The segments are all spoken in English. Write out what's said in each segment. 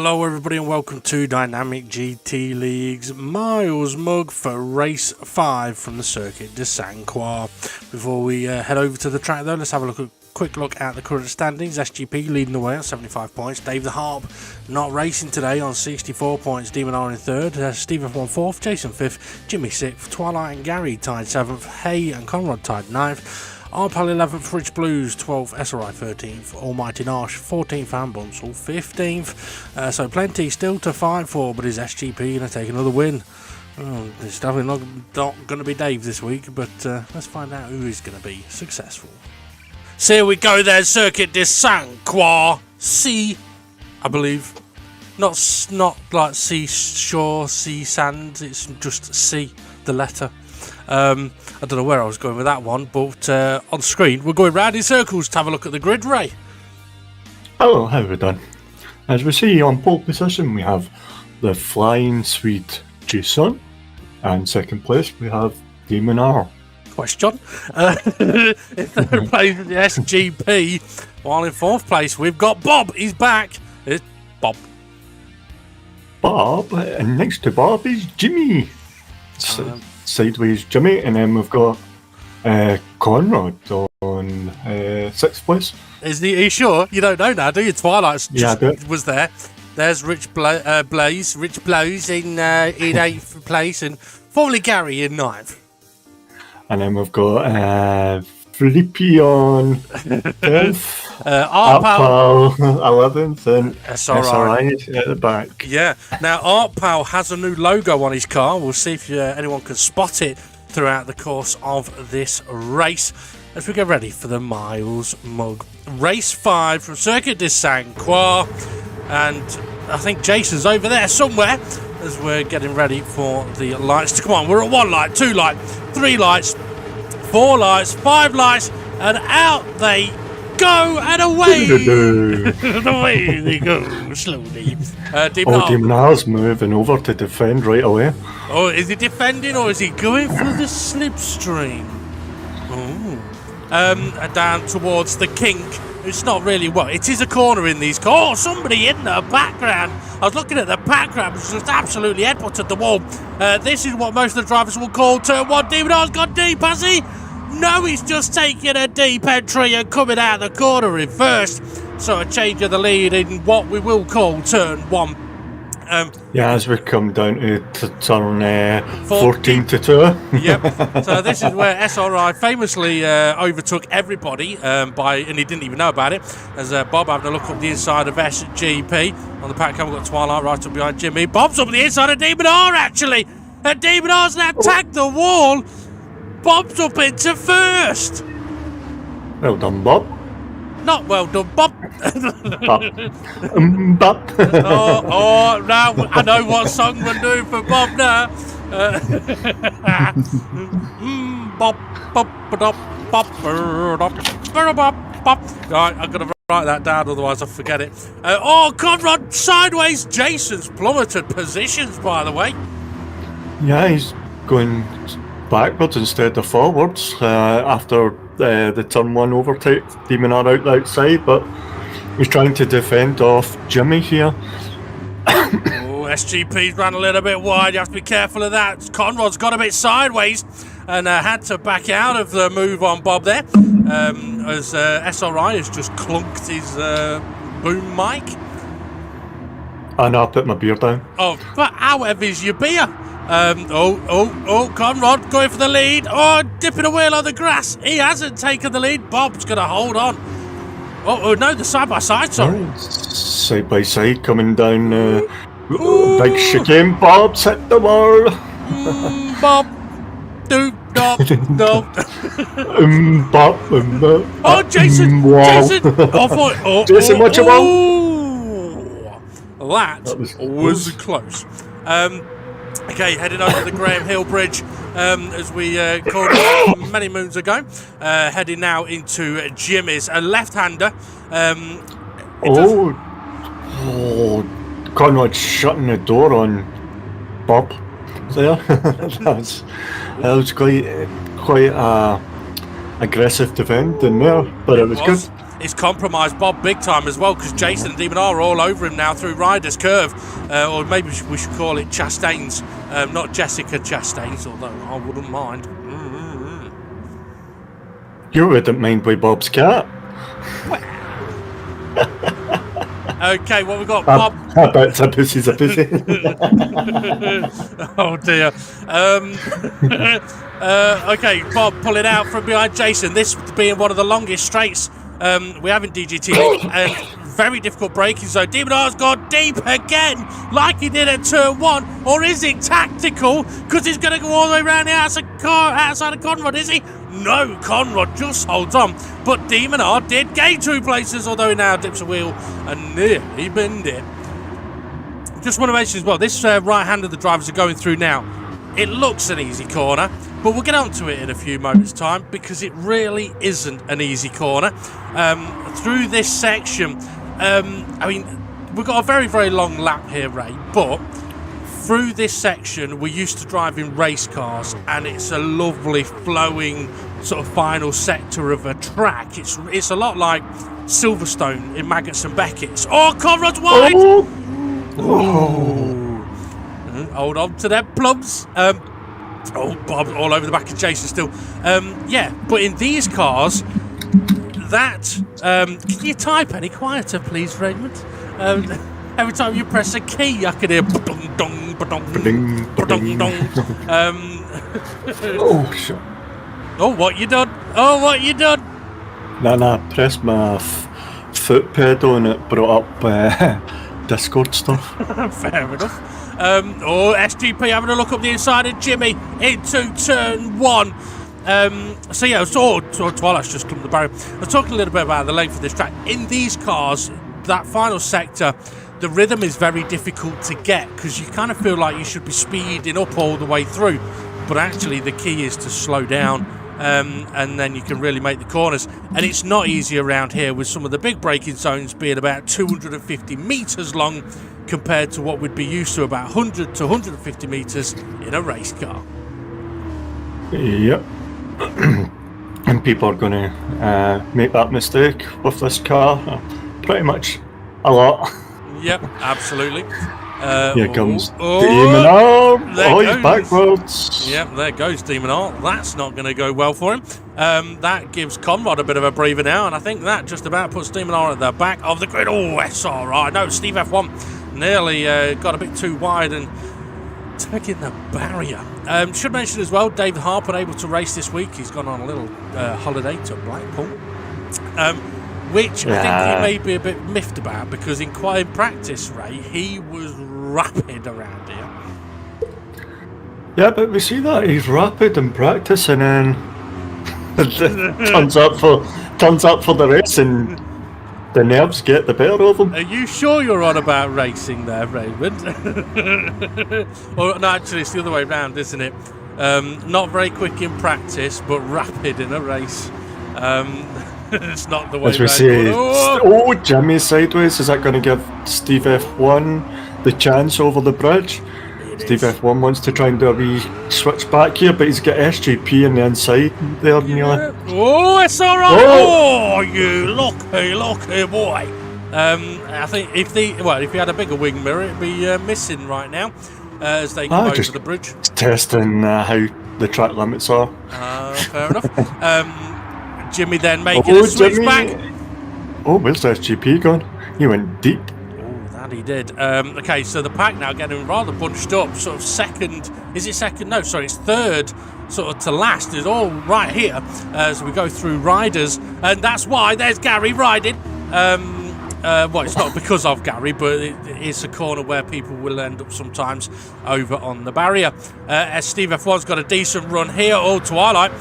Hello everybody and welcome to Dynamic GT League's Miles Mug for Race 5 from the Circuit de Saint Croix. Before we head over to the track though, let's have a quick look at the current standings. SGP leading the way on 75 points. Dave the Harp not racing today on 64 points. Demon R in third. Stephen won fourth. Jason fifth. Jimmy sixth. Twilight and Gary tied seventh. Hay and Conrad tied ninth. Arpal 11th, Rich Blues 12th, SRI 13th, Almighty Nash 14th, and Bunsall 15th. So plenty still to fight for, but is SGP going to take another win? It's definitely not going to be Dave this week, but let's find out who is going to be successful. So here we go then, Circuit de Saint Croix, C, I believe. Not like seashore, sea sand, it's just C, the letter. I don't know where I was going with that one, but on screen we're going round in circles to have a look at the grid, Ray. Hello, how are we done? As we see on pole position we have the flying Swede Jason, and second place we have Demon R. Question. In third place the SGP, while in fourth place we've got Bob. He's back. It's Bob. Bob, and next to Bob is Jimmy. Sideways Jimmy, and then we've got Conrad on sixth place. Are you sure? You don't know now, do you? Twilight was there. There's Rich Blaze in eighth place, and formerly Gary in ninth. And then we've got Felipe on 10th, Artpal 11th, and SRI at the back. Yeah, now Artpal has a new logo on his car. We'll see if anyone can spot it throughout the course of this race as we get ready for the Miles Mug. Race 5 from Circuit de Saint Croix, and I think Jason's over there somewhere as we're getting ready for the lights to come on. We're at 1 light, 2 light, 3 lights, 4 lights, 5 lights, and out they go, and away! Away they go, slowly. Demon R's moving over to defend right away. Oh, is he defending, or is he going for the slipstream? Oh. Down towards the kink. It's not really, well, it is a corner in these cars. Oh, somebody in the background. I was looking at the background, it's just absolutely headbutted the wall. This is what most of the drivers will call turn 1. Demon R's gone deep, has he? No, he's just taking a deep entry and coming out the corner in first. So a change of the lead in what we will call turn 1. As we come down to turn 14 to 2. Yep. So this is where SRI famously overtook everybody and he didn't even know about it. As Bob having a look up the inside of SGP. On the pack cam, we've got Twilight right up behind Jimmy. Bob's up the inside of Demon R actually. And Demon R's now tagged the wall. Bob's up into first. Well done, Bob. Not well done, Bob. Bob. Now I know what song we're doing for Bob now. Bob, Right, I'm going to write that down, otherwise I'll forget it. Conrad sideways. Jason's plummeted positions, by the way. Yeah, he's going backwards instead of forwards after the turn 1 overtake. Demon R out the outside, but he's trying to defend off Jimmy here. SGP's ran a little bit wide. You have to be careful of that. Conrad's got a bit sideways and had to back out of the move on Bob there as SRI has just clunked his boom mic. And I'll put my beer down. Oh, but how heavy's your beer? Conrad going for the lead. Oh, dipping a wheel on the grass. He hasn't taken the lead. Bob's going to hold on. Oh, no, the side-by-side, sorry. Side-by-side coming down. Big chicane. Bob's hit the wall. Bob. Doop, dop, dop. Bob. Oh, Jason. Jason, watch your wall. That was close. Okay, heading over the Graham Hill Bridge as we called it many moons ago. Heading now into Jimmy's, a left-hander. Conrad's shutting the door on Bob there. that was quite aggressive defending there, but it was good. it's compromised Bob big time as well, because Jason and Demon are all over him now through Ryder's Curve, or maybe we should call it Chastain's, not Jessica Chastain's, although I wouldn't mind. You wouldn't mind with Bob's cat. Okay, what we got, Bob? I bet it's a pussy's a pussy. Oh dear. Okay, Bob pulling out from behind Jason. This being one of the longest straights we have in DGT, and very difficult braking zone. Demon R's gone deep again, like he did at turn 1, or is it tactical? Because he's going to go all the way around the outside of Conrad, is he? No, Conrad just holds on, but Demon R did gain 2 places, although he now dips a wheel and nearly binned it. Just want to mention as well, this right hand of the drivers are going through now. It looks an easy corner, but we'll get onto it in a few moments' time, because it really isn't an easy corner. Through this section, I mean, we've got a very, very long lap here, Ray, but through this section, we're used to driving race cars, and it's a lovely flowing sort of final sector of a track. It's a lot like Silverstone in Maggots and Beckett's. Oh, Conrad's wide! Oh. Hold on to them plums. Oh, Bob all over the back of Jason still. Yeah, but in these cars, that... can you type any quieter, please, Raymond? Every time you press a key, I can hear... Oh, shit. Oh, what you done? Oh, what you done? Nah, I pressed my foot pedal and it brought up Discord stuff. Fair enough. Oh, SGP having a look up the inside of Jimmy into turn 1. So yeah, Twilight's just come to the barrier. I was talking a little bit about the length of this track. In these cars, that final sector, the rhythm is very difficult to get, because you kind of feel like you should be speeding up all the way through, but actually the key is to slow down, and then you can really make the corners. And it's not easy around here, with some of the big braking zones being about 250 metres long, compared to what we'd be used to, about 100 to 150 metres in a race car. Yep. And people are going to make that mistake with this car pretty much a lot. Yep, absolutely. Here comes Demon R. Oh, he's backwards. Yep, there goes Demon R. That's not going to go well for him. That gives Conrad a bit of a breather now, and I think that just about puts Demon R at the back of the grid. Oh, that's all right. No, Steve F1 nearly got a bit too wide and taking the barrier. Should mention as well, David Harper able to race this week. He's gone on a little holiday to Blackpool. Which I think he may be a bit miffed about, because in practice, Ray, he was rapid around here. Yeah, but we see that he's rapid in practice, and then turns up for the race, and the nerves get the better of him. Are you sure you're on about racing there, Raymond? Or no, actually, it's the other way around, isn't it? Not very quick in practice, but rapid in a race. It's not the way. As we see, Jimmy sideways. Is that going to give Steve F1 the chance over the bridge? Steve F1 wants to try and do a wee switch back here, but he's got SGP on the inside there nearly. Oh, it's all right. Oh, you lucky boy. I think if he had a bigger wing mirror, it'd be missing right now as they come over the bridge. Testing how the track limits are. Fair enough. Jimmy then making a switch back. Oh, where's the SGP gone? He went deep. Oh, that he did. Okay, so the pack now getting rather bunched up. Sort of second. Is it second? No, sorry, it's third. Sort of to last. It's all right here as we go through riders, and that's why there's Gary riding. Well, it's not because of Gary, but it's a corner where people will end up sometimes over on the barrier. As Steve F1's got a decent run here. Oh, Twilight.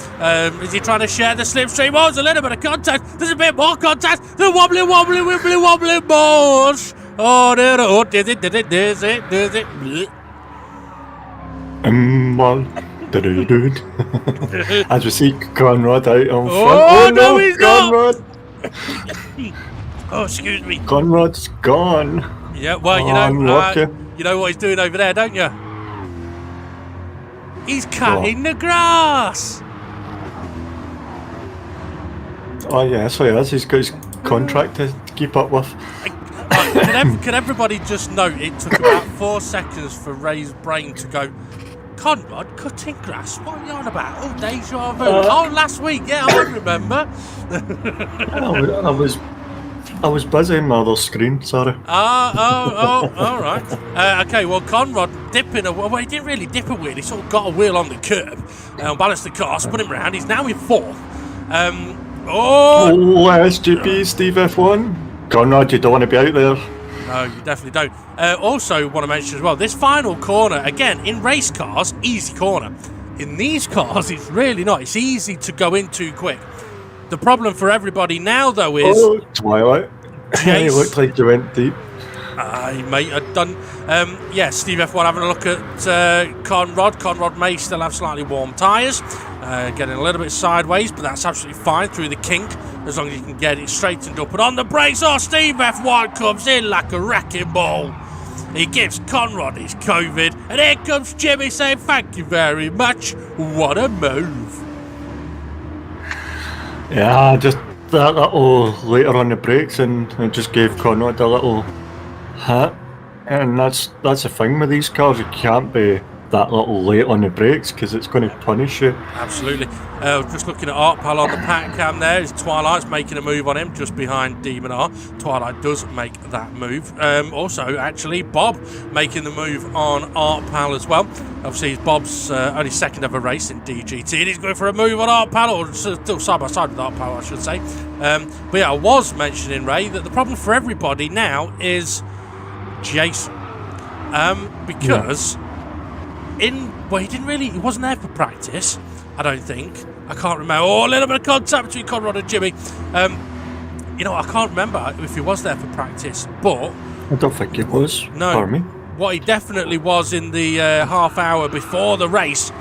Is he trying to share the slipstream? Oh, there's a little bit of contact. There's a bit more contact. The wobbly balls. Oh, did it. Well, as we see Conrad out on front. Oh, no, he's Conrad. Not. Oh, excuse me. Conrad's gone. Yeah, well, you know what he's doing over there, don't you? He's cutting the grass. Oh, yeah, so he is. He's got his contract to keep up with. Can everybody just note it took about 4 seconds for Ray's brain to go, Conrad, cutting grass? What are you on about? Oh, deja vu. Last week, yeah, I remember. I was busy on my other screen, sorry. All right. Okay, well, Conrad dipping a wheel. Well, he didn't really dip a wheel. He sort of got a wheel on the curb, balanced the car, spun him round. He's now in 4th. SGP, Steve F1. Conrad, you don't want to be out there. No, you definitely don't. Also, want to mention as well, this final corner, again, in race cars, easy corner. In these cars, it's really not. It's easy to go in too quick. The problem for everybody now, though, is... Twilight. It looked like you went deep. He may have done... Steve F1 having a look at Conrad. Conrad may still have slightly warm tyres. Getting a little bit sideways, but that's absolutely fine through the kink, as long as you can get it straightened up. And on the brakes, Steve F1 comes in like a wrecking ball. He gives Conrad his COVID, and here comes Jimmy saying, thank you very much. What a move. Yeah, just that little later on the brakes, and it just gave Conrad a little hit. And that's the thing with these cars, you can't be that little late on the brakes because it's going to punish you. Absolutely. Just looking at Art Pal on the pack cam there, is Twilight's making a move on him just behind Demon R. Twilight does make that move. Also, actually, Bob making the move on Art Pal as well. Obviously, Bob's only second ever race in DGT, and he's going for a move on Art Pal, or still side by side with Art Pal, I should say. But yeah, I was mentioning, Ray, that the problem for everybody now is Jason. Because he wasn't there for practice, I don't think. I can't remember. A little bit of contact between Conrad and Jimmy. I can't remember if he was there for practice, but... I don't think he was. No. For me. What he definitely was in the half hour before the race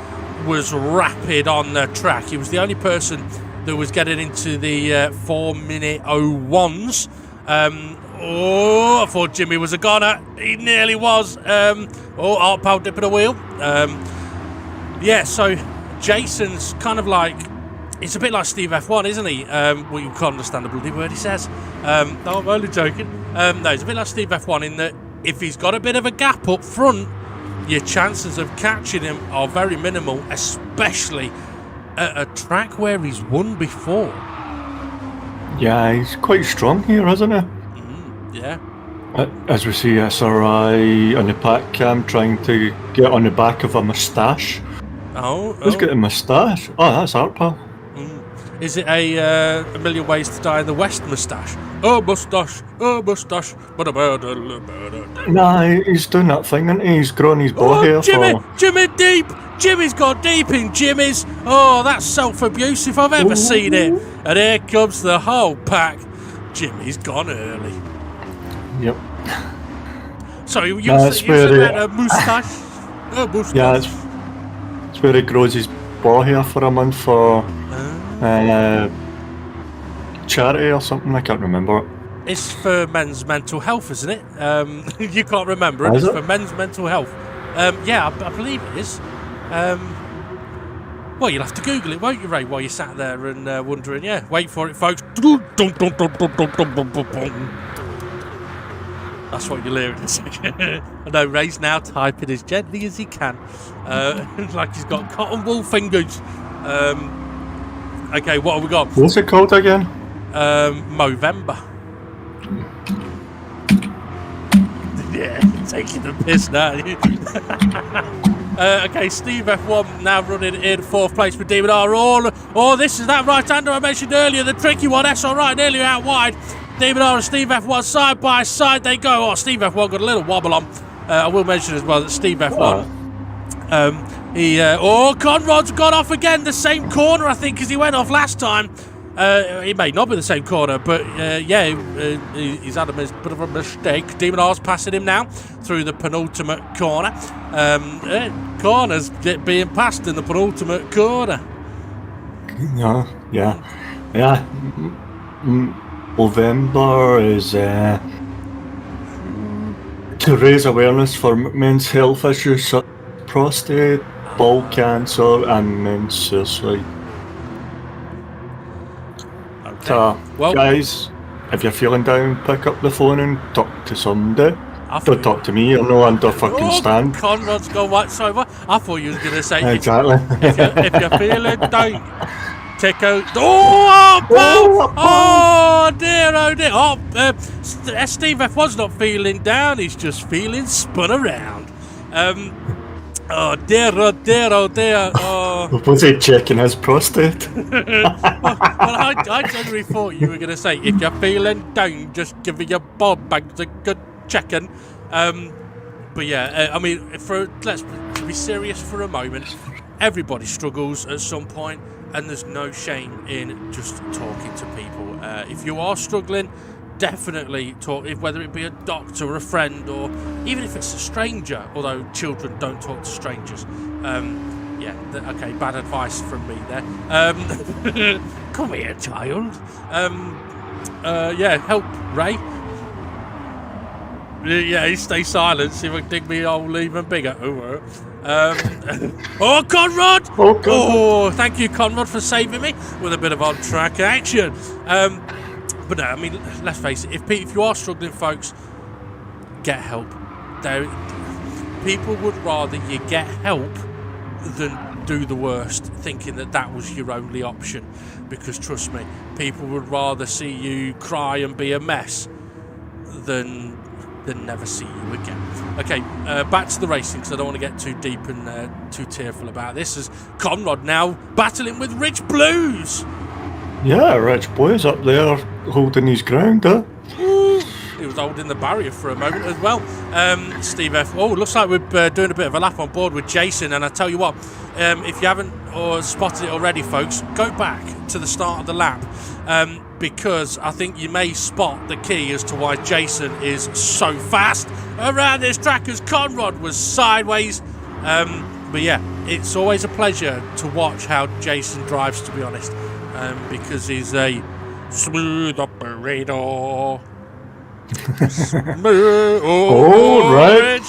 was rapid on the track. He was the only person that was getting into the 4-minute 01s. I thought Jimmy was a goner. He nearly was. Art Pal dipping a wheel. So Jason's kind of like, it's a bit like Steve F1, isn't he? Well, you can't understand the bloody word he says. No, I'm only joking. No, it's a bit like Steve F1 in that if he's got a bit of a gap up front, your chances of catching him are very minimal, especially at a track where he's won before. Yeah, he's quite strong here, isn't he? Yeah. As we see SRI on the pack cam trying to get on the back of a moustache. Who's got a moustache? Oh, that's Art Pal. Is it a Million Ways to Die in the West moustache? Moustache. Nah, he's doing that thing, isn't he? He's grown his ball hair. Jimmy deep! Jimmy's got deep in Jimmy's. Oh, that's self-abuse if I've ever seen it. And here comes the whole pack. Jimmy's gone early. Yep. So you said a moustache? Moustache. Yeah, it's where he grows his ball hair for a month for charity or something. I can't remember. It's for men's mental health, isn't it? You can't remember it. It's for men's mental health. I believe it is. Well, you'll have to Google it, won't you, Ray, while you're sat there and wondering. Yeah, wait for it, folks. That's what you're hearing in a second. I know Ray's now typing as gently as he can. Like he's got cotton wool fingers. Okay, what have we got? What's it called again? Movember. Yeah, taking the piss now. Okay, Steve F1 now running in 4th place with Demon R. This is that right-hander I mentioned earlier, the tricky one. SRI nearly out wide. Demon R and Steve F1 side by side they go. Steve F1 got a little wobble on. I will mention as well that Steve F1, Conrad's gone off again, the same corner I think as he went off last time. It may not be the same corner, but he's had a bit of a mistake. Demon R's passing him now through the penultimate corner. Corners being passed in the penultimate corner. Yeah. November is to raise awareness for men's health issues such as prostate, bowel cancer, and men's suicide. Okay. Guys, if you're feeling down, pick up the phone and talk to somebody. thought Don't talk to me, you're no under fucking Oh, stand. Conrod's gone whatsoever. I thought you was going to say, Exactly. if you're feeling down, take out. Oh, dear, oh dear. Oh, Steve F1's not feeling down, he's just feeling spun around. Oh dear, oh dear, oh dear. Oh. Was he checking his prostate? Well, I generally thought you were going to say, if you're feeling down, just give your ball bags a good checking. But yeah, I mean, let's be serious for a moment. Everybody struggles at some point, and there's no shame in just talking to people. If you are struggling, definitely talk, whether it be a doctor or a friend, or even if it's a stranger, although children don't talk to strangers. Yeah, okay, bad advice from me there. Come here, child. Yeah, help, Ray. Yeah, he stays silent, see if I can dig me hole even bigger. Oh, Conrad! Oh, thank you, Conrad, for saving me with a bit of on-track action. But no, I mean, let's face it, if you are struggling, folks, get help. People would rather you get help than do the worst, thinking that was your only option. Because trust me, people would rather see you cry and be a mess than never see you again. Okay, back to the racing, because I don't want to get too deep and too tearful about this. As Conrad now battling with Rich Blues. Yeah, Rich Blues up there holding his ground, huh? He was holding the barrier for a moment as well. Steve F. Oh, looks like we're doing a bit of a lap on board with Jason. And I tell you what, if you haven't spotted it already, folks, go back to the start of the lap. Because I think you may spot the key as to why Jason is so fast around this track, as Conrad was sideways. But yeah, it's always a pleasure to watch how Jason drives, to be honest, because he's a smooth operator. Oh, right.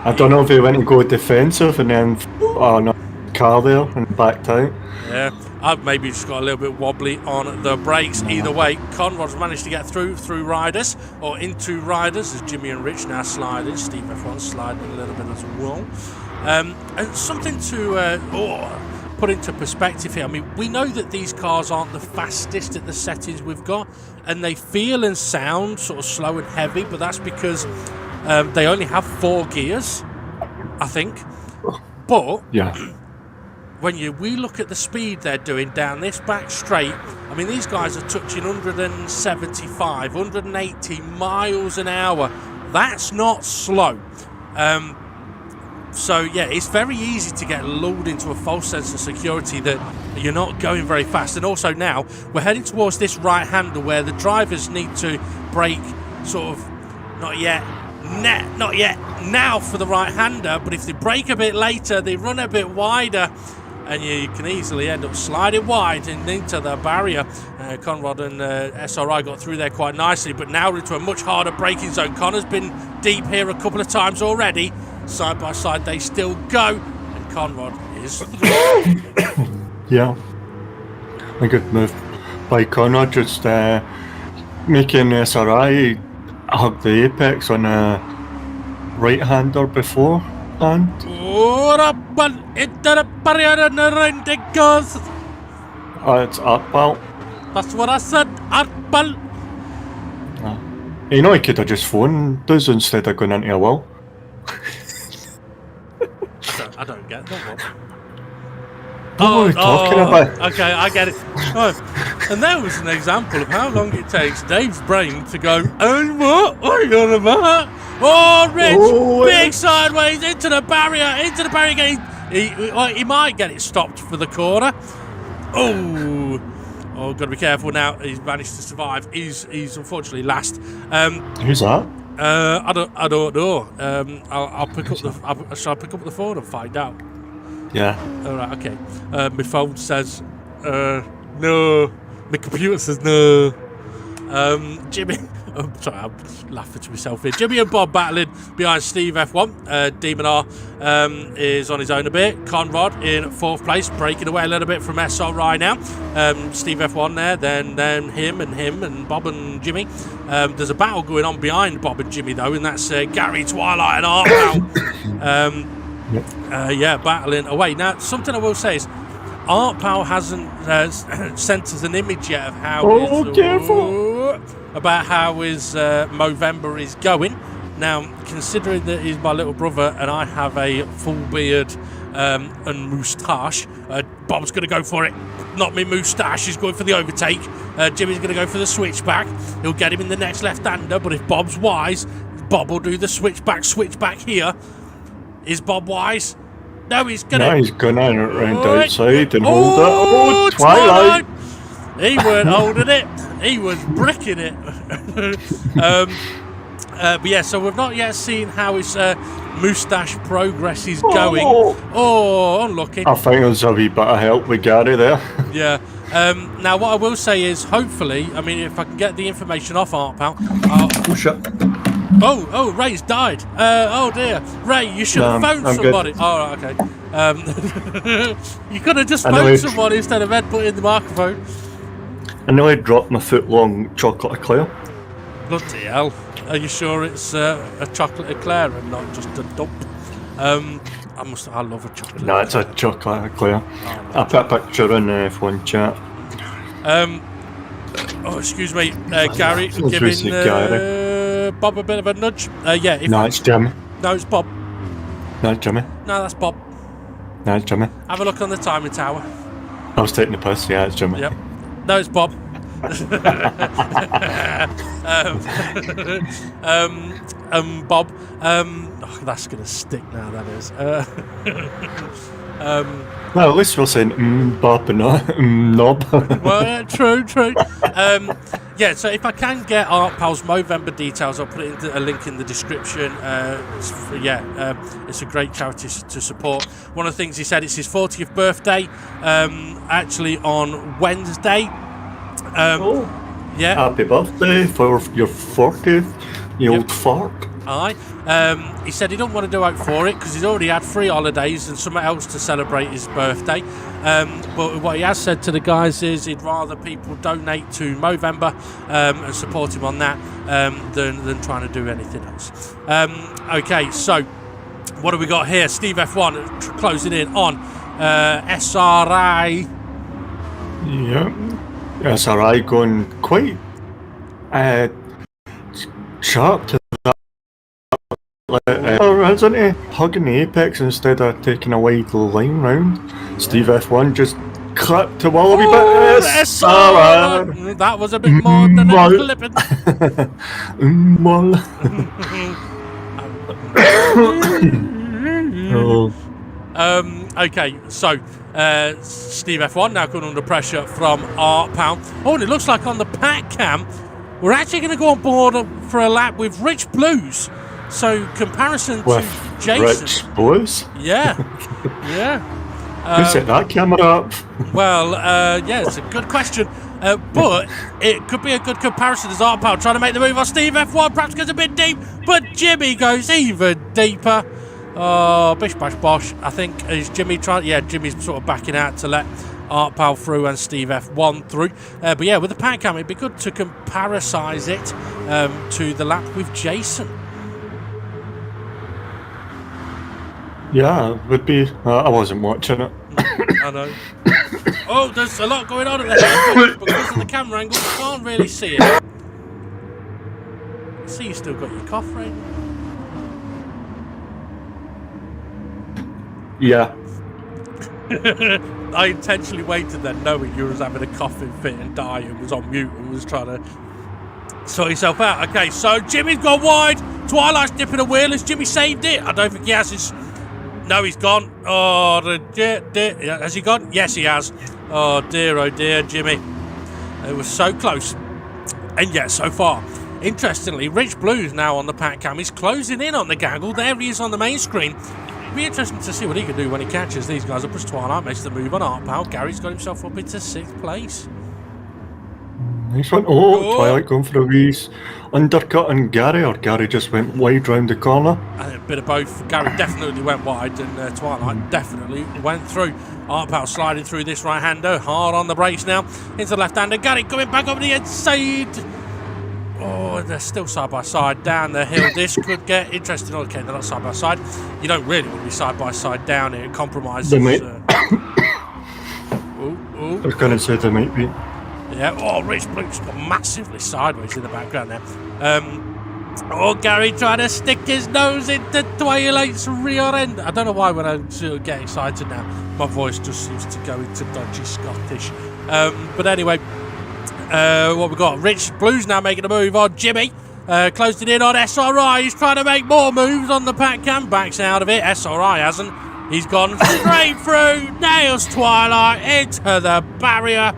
I don't know if he went to go defensive and then car there and backed out. Yeah, I've maybe just got a little bit wobbly on the brakes. Either way, Conrad's managed to get through riders, or into riders, as Jimmy and Rich now sliding. Steve F1 sliding a little bit as well. And something to put into perspective here. I mean, we know that these cars aren't the fastest at the settings we've got, and they feel and sound sort of slow and heavy, but that's because they only have 4 gears, I think. But yeah, when we look at the speed they're doing down this back straight, I mean, these guys are touching 175, 180 miles an hour. That's not slow. So yeah, it's very easy to get lulled into a false sense of security that you're not going very fast. And also now we're heading towards this right hander where the drivers need to brake sort of not yet now for the right hander, but if they brake a bit later, they run a bit wider, and you can easily end up sliding wide and into the barrier. Conrad and SRI got through there quite nicely, but now we're into a much harder braking zone. Connor's been deep here a couple of times already. Side by side they still go, and Conrad is through. Yeah, a good move by Conrad, just making SRI hug the apex on a right-hander before, and into the barrier and around it goes. It's Artball. That's what I said, Artball. You know, he could have just phoned us instead of going into a wall. I don't get that one. What are we talking about? Okay, I get it. Oh, and that was an example of how long it takes Dave's brain to go, and what are you on about? Oh, Rich, big sideways into the barrier again. He might get it stopped for the corner. Oh, got to be careful now. He's managed to survive. He's unfortunately last. Who's that? I don't know. I'll pick up shall I pick up the phone and find out? Yeah. All right. Okay. My phone says no. My computer says no. Jimmy, Oh, sorry, I'm laughing to myself here. Jimmy and Bob battling behind Steve F1. Demon R is on his own a bit. Conrad in 4th place, breaking away a little bit from SRI now. Steve F1 there, then him and Bob and Jimmy. There's a battle going on behind Bob and Jimmy though, and that's Gary, Twilight and Art Pal. Yeah, battling away. Now, something I will say is Art Pal hasn't sent us an image yet of how careful. About how his Movember is going. Now, considering that he's my little brother and I have a full beard and moustache, Bob's going to go for it. Not me moustache, he's going for the overtake. Jimmy's going to go for the switchback. He'll get him in the next left-hander, but if Bob's wise, Bob will do the switchback here. Is Bob wise? No, he's going to... No, he's going around outside and hold it. Oh, Twilight! He weren't holding it. He was bricking it. But yeah, so we've not yet seen how his moustache progress is going. Oh, unlucky. I think there's a wee bit of help with Gary there. Yeah. Now, what I will say is, hopefully, I mean, if I can get the information off Art Pal. Oh, shit. Oh, Ray's died. Oh dear. Ray, you should have phoned somebody. Good. Oh, right, okay. You could have just phoned somebody instead of headbutting the microphone. I know I dropped my foot-long chocolate eclair. Bloody hell. Are you sure it's a chocolate eclair and not just a dump? I love a chocolate eclair. No, it's a chocolate eclair. I put a picture in the F1 chat. Oh, excuse me. Gary, giving Bob a bit of a nudge. Yeah. No, it's Jimmy. No, it's Bob. No, it's Jimmy. No, that's Bob. No, it's Jimmy. Have a look on the timing tower. I was taking the piss. Yeah, it's Jimmy. Yep. No, it's Bob. Bob. Oh, that's gonna stick now. That is. Well, at least we're saying Bob and not knob. Well, yeah, true. Yeah, so if I can get Art Pal's Movember details, I'll put it into a link in the description. It's a great charity to support. One of the things he said, it's his 40th birthday, actually on Wednesday. Yeah. Happy birthday for your 40th, you old fart. Aye. He said he don't want to do out for it because he's already had 3 holidays and something else to celebrate his birthday. But what he has said to the guys is he'd rather people donate to Movember and support him on that than trying to do anything else. Okay, so what have we got here? Steve F1 closing in on SRI. Yeah. SRI going quite sharp to that. Isn't he? Hugging the apex instead of taking a wide line round. Steve F1 just clipped to wall a wee bit. SRI. That was a bit more than a clipping. Okay, so Steve F1 now coming under pressure from Art Pal. Oh, and it looks like on the pack cam, we're actually going to go on board for a lap with Rich Blues. So comparison to Jason. Rich Blues? Yeah, yeah. Who set that camera up? Well, yeah, it's a good question. But it could be a good comparison as Art Pal trying to make the move on Steve F1. Perhaps goes a bit deep, but Jimmy goes even deeper. Oh, bish bash bosh. I think is Jimmy trying. Yeah, Jimmy's sort of backing out to let Art Pal through and Steve F1 through. But yeah, with the pack cam, it'd be good to comparisize it to the lap with Jason. Yeah, it would be. I wasn't watching it. I know. Oh, there's a lot going on at the head because of the camera angle. You can't really see it. I see you still got your cough, right? Yeah. I intentionally waited then, knowing you was having a coughing fit and dying, was on mute and was trying to sort himself out. Okay, so Jimmy's gone wide. Twilight's dipping a wheel. Has Jimmy saved it? I don't think he has. No, he's gone. Oh, has he gone? Yes, he has. Oh dear, Jimmy. It was so close. And yet, so far. Interestingly, Rich Blues now on the pack cam. He's closing in on the gaggle. There he is on the main screen. It'll be interesting to see what he can do when he catches these guys up as Twilight makes the move on Art Pal. Gary's got himself up into 6th place. Nice one. Oh, Twilight going for a wee undercut on Gary, or Gary just went wide round the corner. A bit of both. Gary definitely went wide, and Twilight definitely went through. Arpal sliding through this right-hander, hard on the brakes now, into the left-hander. Gary coming back over the inside. Oh, they're still side-by-side down the hill. This could get interesting. Okay, they're not side-by-side. You don't really want to be side-by-side down here. It compromises. They might. I was going to say they might be. Yeah, oh, Rich Blue's gone massively sideways in the background there. Gary trying to stick his nose into Twilight's rear end. I don't know why when I sort of get excited now, my voice just seems to go into dodgy Scottish. But anyway, what we got? Rich Blue's now making a move on Jimmy. Closed it in on SRI. He's trying to make more moves on the pack cam. Backs out of it. SRI hasn't. He's gone straight through. Nails Twilight into the barrier.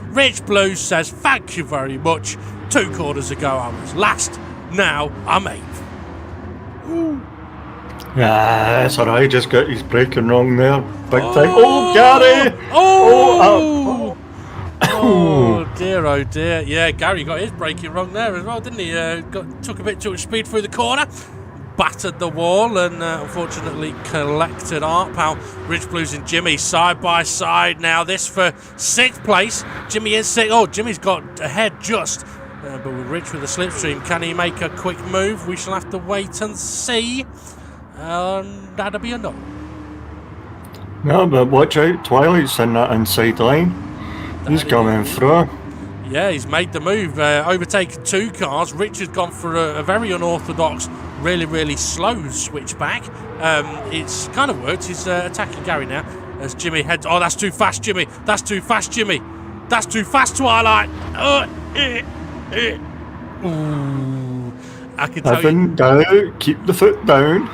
Rich Blue says, thank you very much. 2 quarters ago I was last. Now I'm 8th. Ooh. Yeah, that's alright. Just got his braking wrong there. Big time. Oh, Gary! Oh dear, oh dear. Yeah, Gary got his braking wrong there as well, didn't he? Took a bit too much speed through the corner. Battered the wall and unfortunately collected Arpal. Rich Blues and Jimmy side by side now. This for 6th place. Jimmy is 6th. Oh, Jimmy's got ahead just. But with Rich with the slipstream, can he make a quick move? We shall have to wait and see. That'll be a no. No, but watch out. Twilight's in that inside line. He's coming through. Yeah, he's made the move, overtaken 2 cars. Rich has gone for a very unorthodox, really slow switchback. It's kind of worked. He's attacking Gary now as Jimmy heads. Oh, that's too fast, Jimmy. That's too fast, Jimmy. That's too fast, Twilight. Ooh, I can tell you. Down, keep the foot down.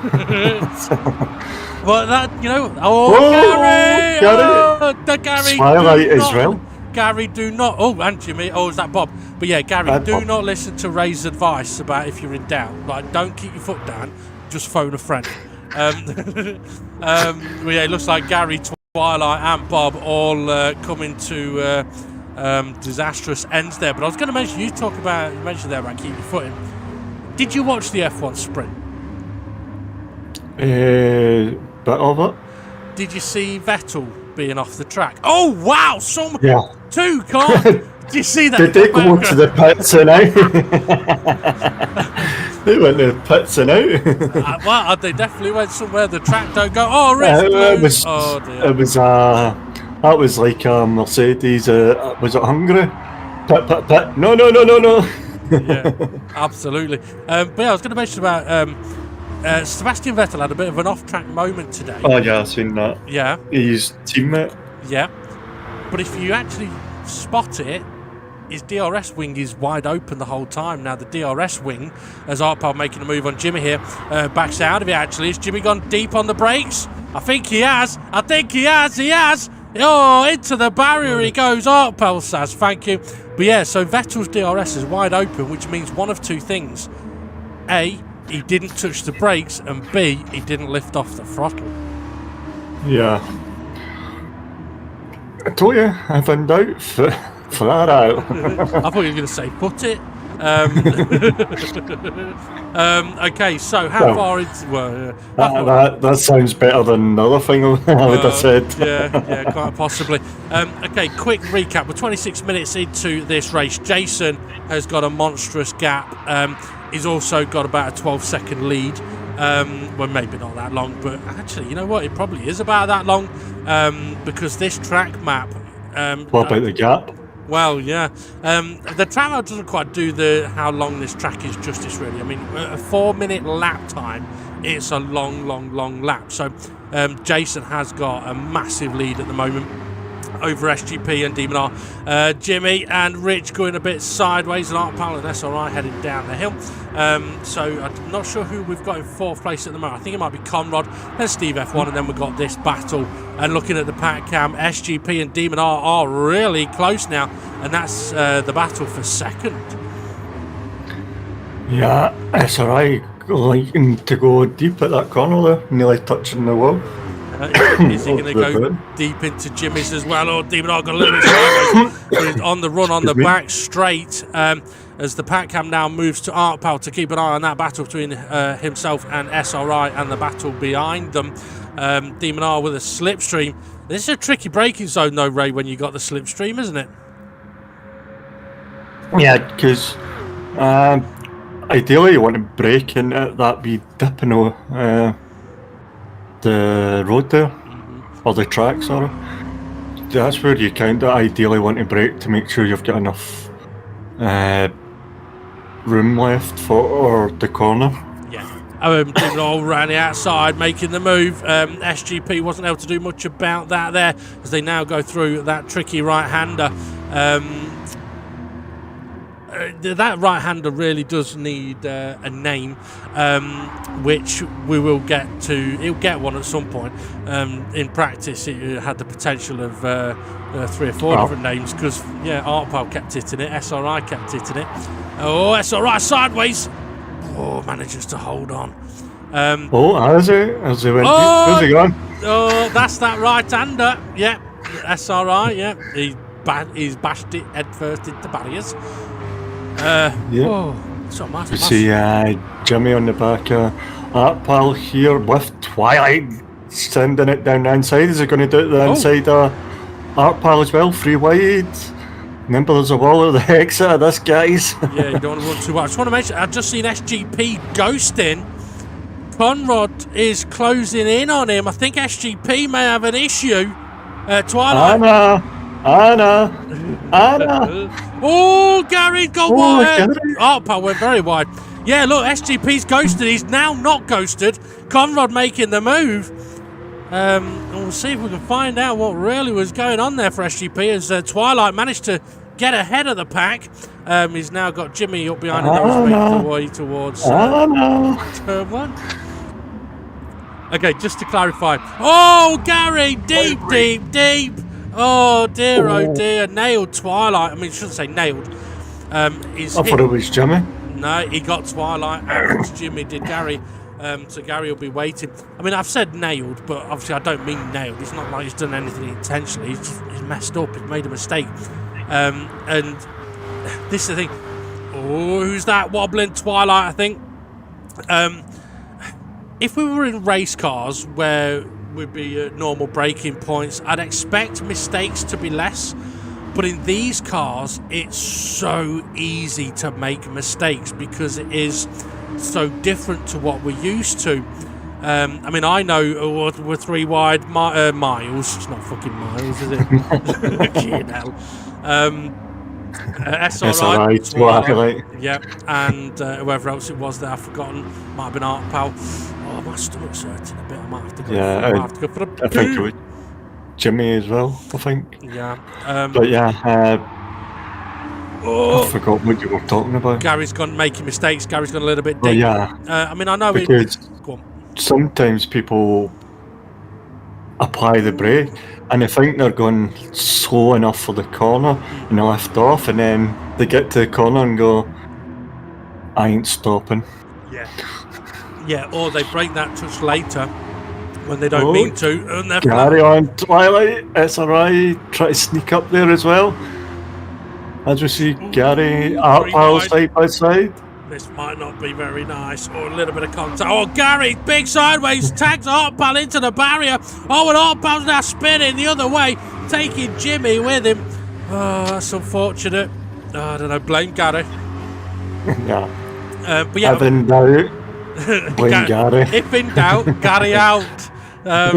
Well, that, you know. Oh, Gary! Oh, the Gary. Twilight as well. Gary, do not. Oh, and Jimmy. Oh, is that Bob? But yeah, Gary, do not listen to Ray's advice about if you're in doubt. Like, don't keep your foot down. Just phone a friend. Well, yeah, it looks like Gary, Twilight, and Bob all coming to disastrous ends there. But I was going to mention, you mentioned there about keeping your foot in. Did you watch the F1 sprint? Bit of it. Did you see Vettel being off the track? Oh wow! Yeah. 2 cars. Did you see that? Did they go to the pits and out? They went to the pits and out. Well, they definitely went somewhere. The track don't go. Oh, Rich Blue. Oh dear. It was that was like a Mercedes. Was it Hungary? Pit. No. Yeah, absolutely. But yeah, I was going to mention about Sebastian Vettel had a bit of an off-track moment today. Oh yeah, I've seen that. Yeah. His teammate. Yeah. But if you actually spot it, his DRS wing is wide open the whole time. Now the DRS wing, as Arpal making a move on Jimmy here, backs out of it actually. Has Jimmy gone deep on the brakes? I think he has. He has. Oh, into the barrier he goes. Arpal says, thank you. But yeah, so Vettel's DRS is wide open, which means one of 2 things. A, he didn't touch the brakes, and B, he didn't lift off the throttle. Yeah. I told you, I found out flat out. I thought you were going to say put it. Okay, so how far is... Well, that sounds better than the other thing I would have said. Yeah, quite possibly. Okay, quick recap. We're 26 minutes into this race. Jason has got a monstrous gap. He's also got about a 12-second lead. Well, maybe not that long, but actually, you know what? It probably is about that long because this track map... what about the gap? Well, yeah. The track map doesn't quite do how long this track is justice, really. I mean, a 4-minute lap time, it's a long lap. So Jason has got a massive lead at the moment over SGP and Demon R. Jimmy and Rich going a bit sideways, and Arpal and SRI heading down the hill. So I'm not sure who we've got in 4th place at the moment. I think it might be Conrad, then Steve F1, and then we've got this battle. And looking at the pack cam, SGP and Demon R are really close now, and that's the battle for 2nd. Yeah, SRI liking to go deep at that corner there, nearly touching the wall. Is he going to go deep into Jimmy's as well? Or Demon got a little bit sideways, but he's on the run on the back straight. As the pack cam now moves to Art Pal to keep an eye on that battle between himself and SRI and the battle behind them. Demon R with a slipstream. This is a tricky braking zone though, Ray, when you got the slipstream, isn't it? Yeah, because ideally you want to brake into that wee dip in the road there, or the track, sorry. That's where you kind of ideally want to brake to make sure you've got enough room left for the corner. Yeah. Demon all around the outside making the move. SGP wasn't able to do much about that there as they now go through that tricky right-hander. That right-hander really does need a name, which we will get to. He'll get one at some point. In practice, it had the potential of 3 or 4 different names because, yeah, Artpal kept hitting it, SRI kept hitting it. Oh, SRI sideways. Oh, manages to hold on. Has he? Has he went deep? Where's he gone? Oh, that's that right-hander. Yeah, SRI, yeah. He's bashed it head first into barriers. Yeah. So much. You see Jimmy on the back of Artpal here with Twilight sending it down the inside. Is he going to do it the inside of Artpal as well? Free wide. Remember, there's a wall at the exit of this, guys. Yeah, you don't want to run too much. I just want to mention, I've just seen SGP ghosting. Conrad is closing in on him. I think SGP may have an issue. Twilight. Anna. Oh, Gary's got wide. Artpal went very wide. Yeah, look, SGP's ghosted. He's now not ghosted. Conrad making the move. And we'll see if we can find out what really was going on there for SGP as Twilight managed to get ahead of the pack. He's now got Jimmy up behind him. Making the way towards turn 1. Okay, just to clarify. Oh, Gary, deep. Oh dear, nailed Twilight. I mean, I shouldn't say nailed. I thought it was Jimmy. No, he got Twilight and Jimmy did Gary. So Gary will be waiting. I mean, I've said nailed, but obviously I don't mean nailed. It's not like he's done anything intentionally. He's messed up. He's made a mistake. And this is the thing. Oh, who's that wobbling? Twilight, I think. If we were in race cars where would be at normal braking points, I'd expect mistakes to be less, but in these cars it's so easy to make mistakes because it is so different to what we're used to. I mean, I know we're 3 wide miles. It's not fucking miles, is it? Fucking hell. SRI, Twilight. Yep, and whoever else it was that I've forgotten. Might have been Artpal. Oh, my stomach's hurting a bit. I might have to go. I have to go for a poo. I think it was Jimmy as well, I think. Yeah. But yeah, I forgot what you were talking about. Gary's gone making mistakes. Gary's gone a little bit deep. Yeah. I mean, I know because sometimes people apply the brake and they think they're going slow enough for the corner and they lift off, and then they get to the corner and go, I ain't stopping. Yeah, or they break that touch later when they don't mean to. And Gary on Twilight, SRI try to sneak up there as well. As we see Gary, Artpal side by side. This might not be very nice. Or a little bit of contact. Oh, Gary, big sideways, tags Artpal into the barrier. Oh, and Artpal's now spinning the other way, taking Jimmy with him. Oh, that's unfortunate. I don't know, blame Gary. Yeah. But yeah. Blame Gary. If in doubt, Gary out. Well,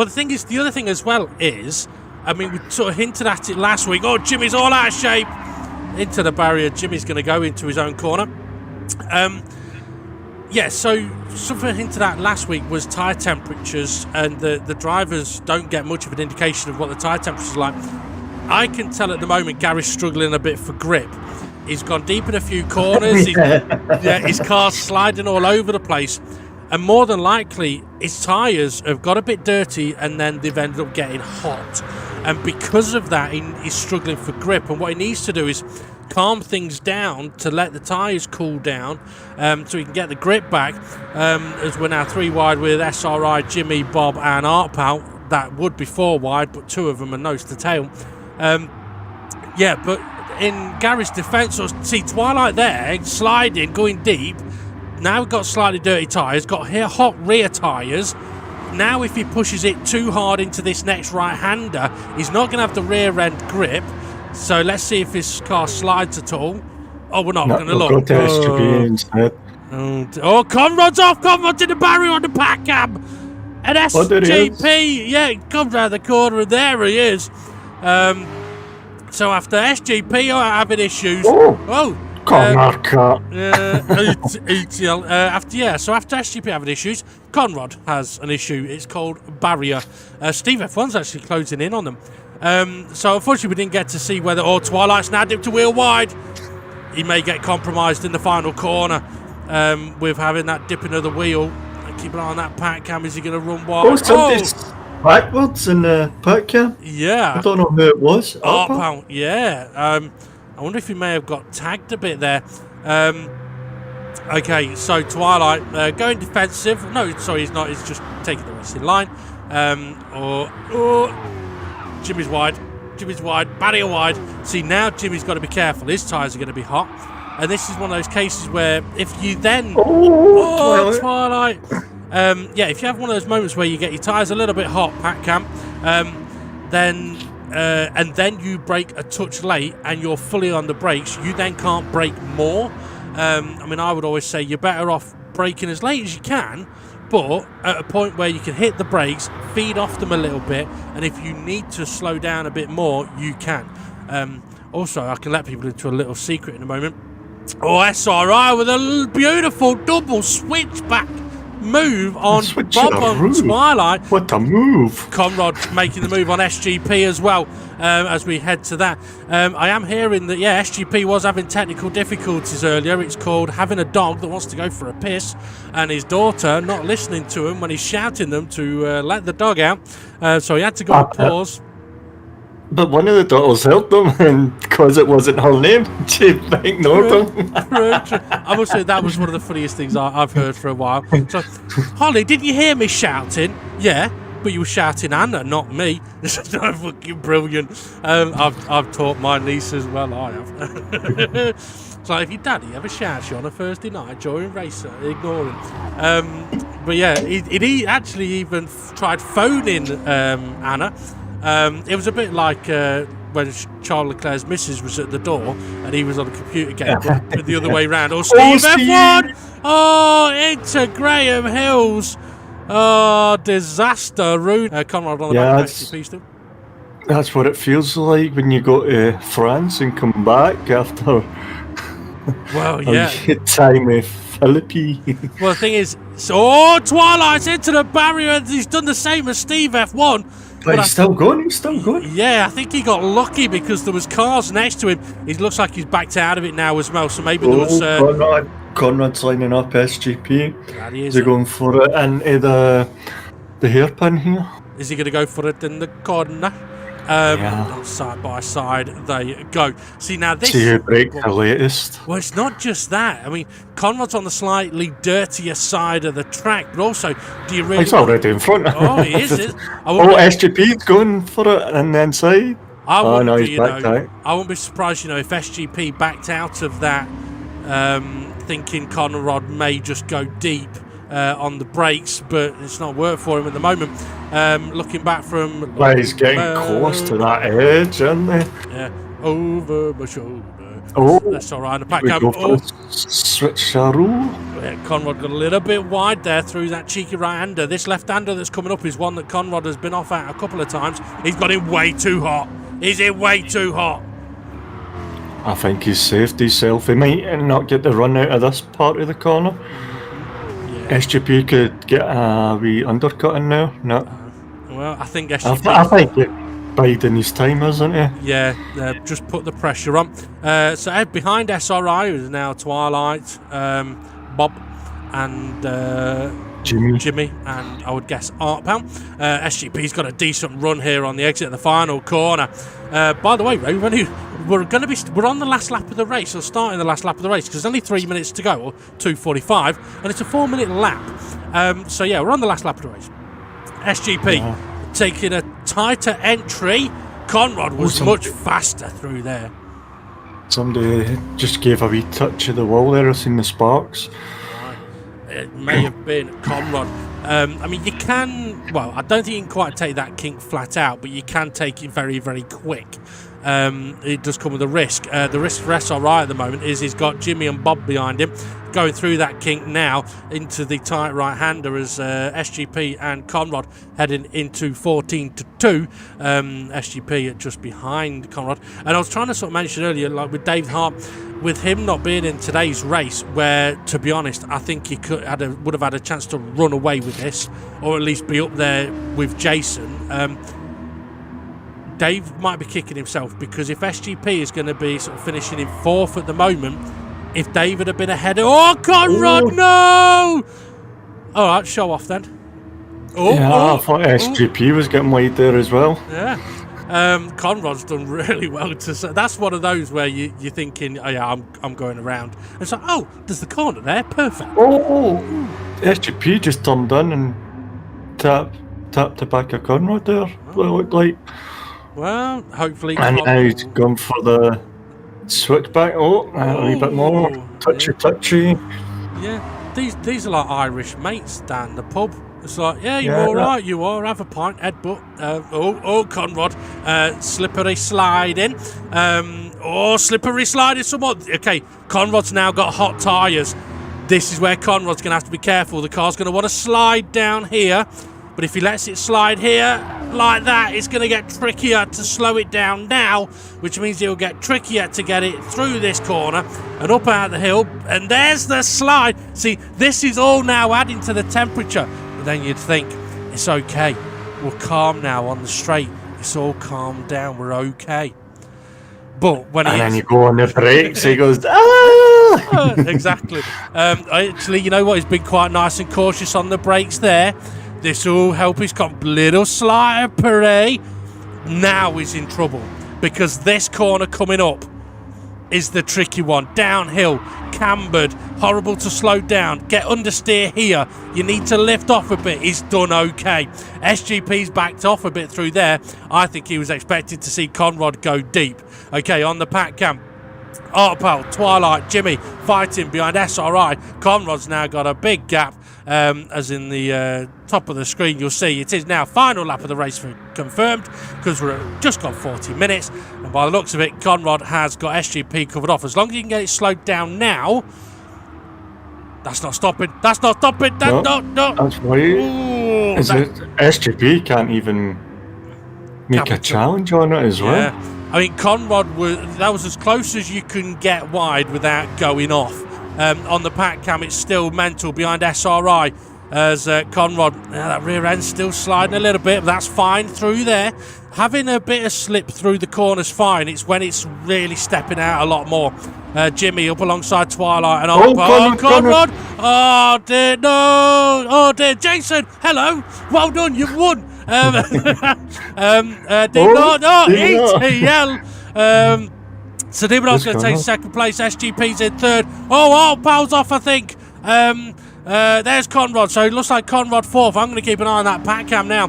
the thing is, the other thing as well is, I mean, we sort of hinted at it last week. Oh, Jimmy's all out of shape. Into the barrier. Jimmy's going to go into his own corner. Yeah, so something hinted at last week was tyre temperatures, and the drivers don't get much of an indication of what the tyre temperatures are like. I can tell at the moment Gary's struggling a bit for grip. He's gone deep in a few corners. His car's sliding all over the place. And more than likely, his tyres have got a bit dirty and then they've ended up getting hot. And because of that, he's struggling for grip. And what he needs to do is calm things down to let the tyres cool down, so he can get the grip back, as we're now 3 wide with SRI, Jimmy, Bob and Art Pal. That would be 4 wide, but 2 of them are nose to tail. Yeah, but in Gary's defence, see Twilight there, sliding, going deep. Now we've got slightly dirty tyres, got here hot rear tyres. Now if he pushes it too hard into this next right-hander, he's not going to have the rear end grip. So let's see if his car slides at all. Oh, we're not going to look. Go to SGP instead. Oh, Conrod's off. Conrod's in the barrier on the pack cam. And SGP, yeah, he comes around the corner and there he is. So after SGP having issues. Conrod cut. So after SGP having issues, Conrod has an issue. It's called barrier. Steve F1's actually closing in on them. So unfortunately we didn't get to see whether Twilight's now dipped to wheel wide. He may get compromised in the final corner with having that dipping of the wheel. Keep an eye on that pack cam. Is he going to run wide? Backwards in the pack cam? Yeah. I don't know who it was. Yeah. I wonder if he may have got tagged a bit there. Okay, so Twilight going defensive. No, sorry, he's not. He's just taking the racing line. Jimmy's wide. Jimmy's wide. Barrier wide. See, now Jimmy's got to be careful. His tyres are going to be hot. And this is one of those cases where if you then... Twilight. If you have one of those moments where you get your tyres a little bit hot, Pat Camp, then you brake a touch late and you're fully on the brakes, you then can't brake more. I would always say you're better off braking as late as you can, but at a point where you can hit the brakes, feed off them a little bit, and if you need to slow down a bit more, you can. Also, I can let people into a little secret in a moment. SRI with a beautiful double switchback move on Bob on Twilight. What a move! Conrod making the move on SGP as well. As we head to that, I am hearing that SGP was having technical difficulties earlier. It's called having a dog that wants to go for a piss, and his daughter not listening to him when he's shouting them to let the dog out. So he had to go and pause. But one of the daughters helped them, and because it wasn't her name, she ignored them. I must say that was one of the funniest things I've heard for a while. So, Holly, didn't you hear me shouting? Yeah, but you were shouting Anna, not me. This is so fucking brilliant. I've taught my niece as well. I have. So if your daddy ever shouts you on a Thursday night during race, ignore him. But yeah, he actually even tried phoning Anna. It was a bit like when Charles Leclerc's missus was at the door and he was on a computer game, but the other way around. Steve F1! Into Graham Hills. Disaster. Rude. Conrad on the back of SGP still. That's what it feels like when you go to France and come back after a time with Philippines. Well, the thing is, Twilight's into the barrier and he's done the same as Steve F1. But he's still going. Yeah, I think he got lucky because there was cars next to him. It looks like he's backed out of it now as well, so maybe there was... Conrad's lining up SGP. Is he going for it into the hairpin here? Is he going to go for it in the corner? Side by side they go. See, now this... See who breaks the latest. Well, it's not just that. I mean, Conrad's on the slightly dirtier side of the track, but also, do you really... He's already in front. Oh, he is. SGP's going for it on the inside. I wouldn't be surprised, if SGP backed out of that, thinking Conrad may just go deep on the brakes, but it's not worked for him at the moment. Looking back from... Well, he's getting close to that edge, isn't he? Yeah, over my shoulder. That's all right. The pack switcheroo. Conrad got a little bit wide there through that cheeky right-hander. This left-hander that's coming up is one that Conrad has been off at a couple of times. He's got him way too hot. He's in way too hot. I think he's saved himself. He might not get the run out of this part of the corner. SGP could get a wee undercut in there. No. Well, I think SGP... I think biding his time, isn't he? Yeah, just put the pressure on. So behind SRI is now Twilight, Bob, and Jimmy, and I would guess Art Pal. SGP's got a decent run here on the exit of the final corner. By the way, Ray, we're on the last lap of the race, or starting the last lap of the race, because there's only 3 minutes to go, or 2:45, and it's a 4-minute lap. So yeah, we're on the last lap of the race. SGP taking a tighter entry. Conrad was much faster through there. Somebody just gave a wee touch of the wall there. I've seen the sparks. It may have been Conrad. I mean, you can... Well, I don't think you can quite take that kink flat out, but you can take it very, very quick. It does come with a risk. The risk for SRI at the moment is he's got Jimmy and Bob behind him, going through that kink now into the tight right-hander as SGP and Conrad heading into 14-2. SGP just behind Conrad. And I was trying to sort of mention earlier, like with Dave Hart, with him not being in today's race, where, to be honest, I think he would have had a chance to run away with this, or at least be up there with Jason. Dave might be kicking himself, because if SGP is going to be sort of finishing in 4th at the moment, if David had been ahead of... Oh, Conrad, no! All right, show off then. I thought SGP was getting wide there as well. Yeah. Conrad's done really well to say. That's one of those where you're thinking, oh yeah, I'm going around. And it's like, oh, there's the corner there, perfect. SGP just turned in and tapped the back of Conrad there. What it looked like. Well, hopefully. And now he's gone for the switchback. A wee bit more touchy. Yeah, these are like Irish mates down the pub. It's like, yeah, you're all right, you are. Have a pint, headbutt. Conrad. Slippery sliding. Slippery sliding someone. Okay, Conrad's now got hot tyres. This is where Conrad's going to have to be careful. The car's going to want to slide down here. But if he lets it slide here like that, it's going to get trickier to slow it down now, which means it'll get trickier to get it through this corner and up out the hill. And there's the slide. See, this is all now adding to the temperature. But then you'd think, it's okay. We're calm now on the straight. It's all calmed down. We're okay. But when then you go on the brakes, he goes, ah! Exactly. Actually, you know what? He's been quite nice and cautious on the brakes there. This will help his little slippery. Now he's in trouble, because this corner coming up is the tricky one. Downhill, cambered, horrible to slow down. Get understeer here. You need to lift off a bit. He's done okay. SGP's backed off a bit through there. I think he was expecting to see Conrad go deep. Okay, on the pack cam. Artpal, Twilight, Jimmy fighting behind SRI. Conrad's now got a big gap. As in the top of the screen, you'll see it is now final lap of the race confirmed, because we're just gone 40 minutes. And by the looks of it, Conrad has got SGP covered off. As long as you can get it slowed down now, that's not stopping. That's not stopping. No. That's right. SGP can't even make a challenge on it as well. I mean, Conrad that was as close as you can get wide without going off. On the pack cam, it's still mental behind SRI as Conrad, that rear end's still sliding a little bit, but that's fine through there. Having a bit of slip through the corner's fine. It's when it's really stepping out a lot more. Jimmy up alongside Twilight and Conrad. Oh dear, no. Oh dear, Jason, hello. Well done, you've won. ETL. So Dibnall's going to take second place. SGP's in third. Pal's off, I think. There's Conrad. So it looks like Conrad fourth. I'm going to keep an eye on that pack cam now,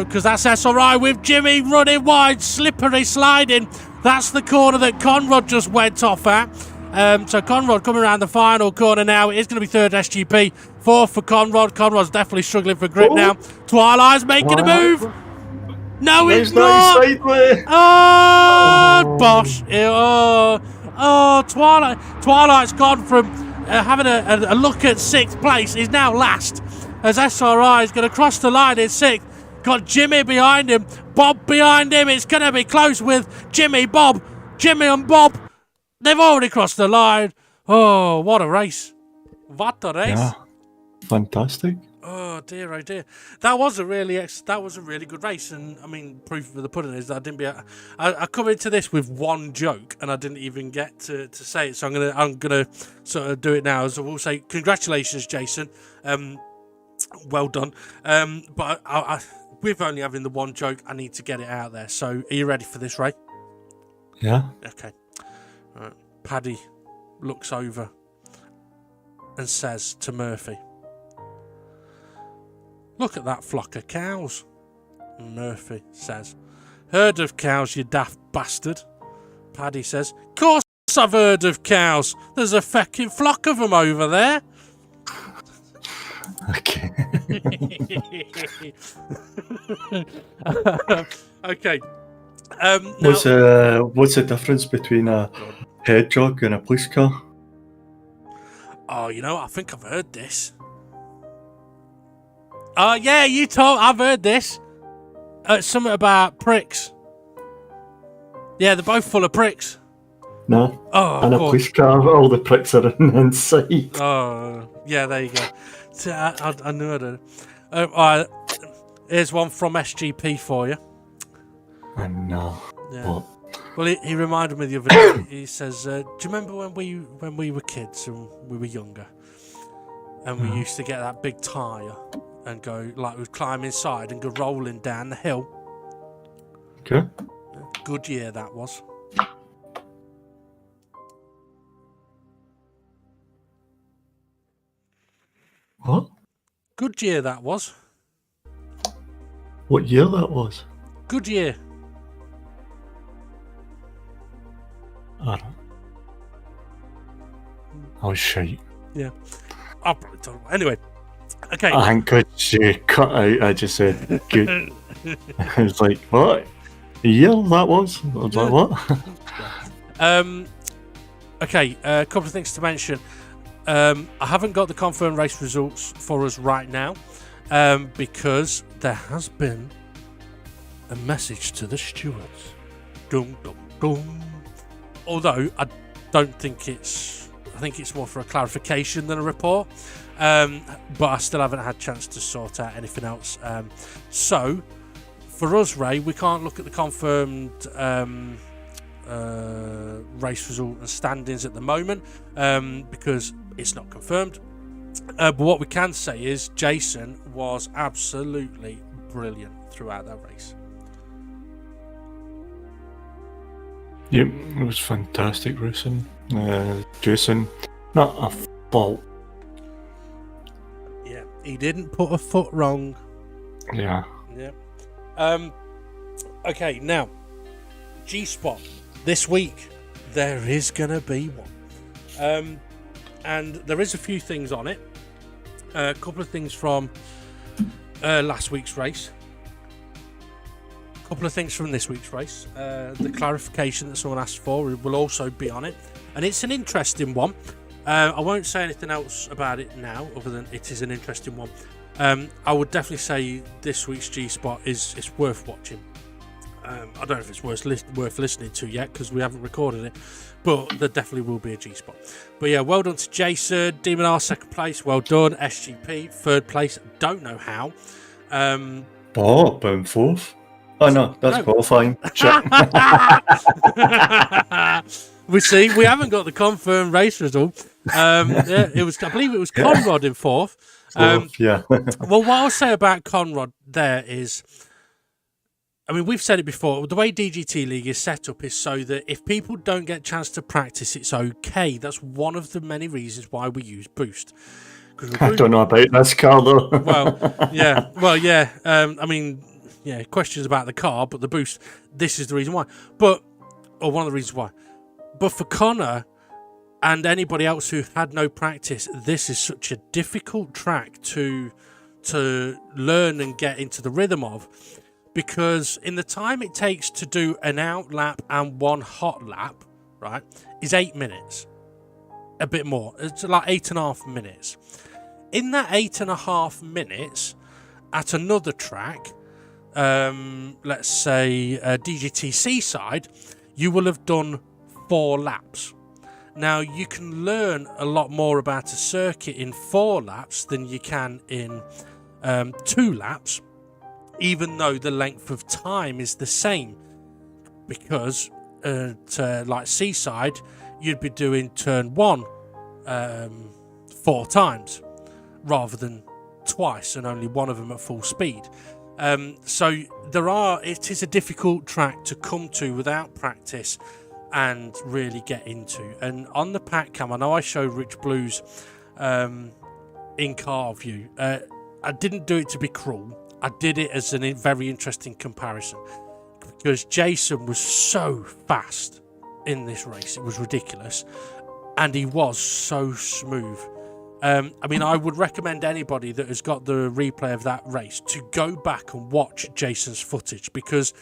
because that's SRI with Jimmy running wide, slippery sliding. That's the corner that Conrad just went off at. So Conrad coming around the final corner now. It is going to be third SGP. Fourth for Conrad. Conrad's definitely struggling for grip now. Twilight's making a move. No, it's not. Bosh. Twilight's gone from having a look at 6th place. He's now last, as SRI is going to cross the line in 6th. Got Jimmy behind him, Bob behind him. It's going to be close with Jimmy and Bob. They've already crossed the line. Oh, what a race. What a race. Yeah, fantastic. Oh dear, that was a really good race, and I mean, proof of the pudding is that I didn't I come into this with one joke, and I didn't even get to say it. So I'm gonna sort of do it now. So we'll say congratulations, Jason. Well done. But I, I, I, with only having the one joke, I need to get it out there. So are you ready for this, Ray? Yeah. Okay. Right. Paddy looks over and says to Murphy, "Look at that flock of cows." And Murphy says, "Herd of cows, you daft bastard." Paddy says, "Course I've heard of cows. There's a fucking flock of them over there." Okay. Okay. What's the difference between a hedgehog and a police car? Oh, I think I've heard this. Oh, yeah, I've heard this. Something about pricks. Yeah, they're both full of pricks. No. Oh, and a God. police car, all the pricks are inside. Oh, yeah, there you go. See, I knew it. All right, here's one from SGP for you. I know. Yeah. What? Well, he reminded me the other day. He says, "Do you remember when we were kids and we were younger, and we used to get that big tyre and go like we'd climb inside and go rolling down the hill?" Okay. Good year that was. What? Good year that was. What year that was? Good year. I don't. Oh shit. Yeah. I'll probably talk about it. Anyway. Okay. I think because you cut out, I just said good. I was like, what? A year that was? I was like, what? Okay, a couple of things to mention. I haven't got the confirmed race results for us right now because there has been a message to the stewards. Dum, dum, dum. Although I don't think I think it's more for a clarification than a report. But I still haven't had a chance to sort out anything else. So, for us, Ray, we can't look at the confirmed race result and standings at the moment because it's not confirmed. But what we can say is Jason was absolutely brilliant throughout that race. Yep, it was fantastic racing. Jason, not a fault. Yeah, he didn't put a foot wrong. Yeah. Yeah. Okay, now G-Spot this week there is gonna be one, and there is a few things on it. A couple of things from last week's race. A couple of things from this week's race. The clarification that someone asked for will also be on it, and it's an interesting one. I won't say anything else about it now, other than it is an interesting one. I would definitely say this week's G-Spot is worth watching. I don't know if it's worth listening to yet because we haven't recorded it, but there definitely will be a G-Spot. But yeah, well done to Jason. Demon R, second place, well done. SGP, third place, don't know how. Bob in fourth. Oh no, that's qualifying. We see, we haven't got the confirmed race result. Yeah, I believe it was Conrad in fourth. Yeah. Well, what I'll say about Conrad there is, I mean, we've said it before, the way DGT League is set up is so that if people don't get a chance to practice, it's okay. That's one of the many reasons why we use Boost. I don't know about this car, though. Well, yeah. I mean, yeah, questions about the car, but the Boost, this is the reason why. Or one of the reasons why. But for Connor and anybody else who had no practice, this is such a difficult track to learn and get into the rhythm of, because in the time it takes to do an out lap and one hot lap, right, is 8 minutes. A bit more. It's like 8.5 minutes. In that 8.5 minutes, at another track, let's say DGT Seaside, you will have done 4 laps. Now, you can learn a lot more about a circuit in 4 laps than you can in 2 laps, even though the length of time is the same. Because, like Seaside, you'd be doing turn 1 4 times rather than twice, and only one of them at full speed. So it is a difficult track to come to without practice, and really get into. And on the pack cam, I know I showed Rich Blues in car view. I didn't do it to be cruel. I did it as a very interesting comparison, because Jason was so fast in this race. It was ridiculous. And he was so smooth. I mean, I would recommend anybody that has got the replay of that race to go back and watch Jason's footage, because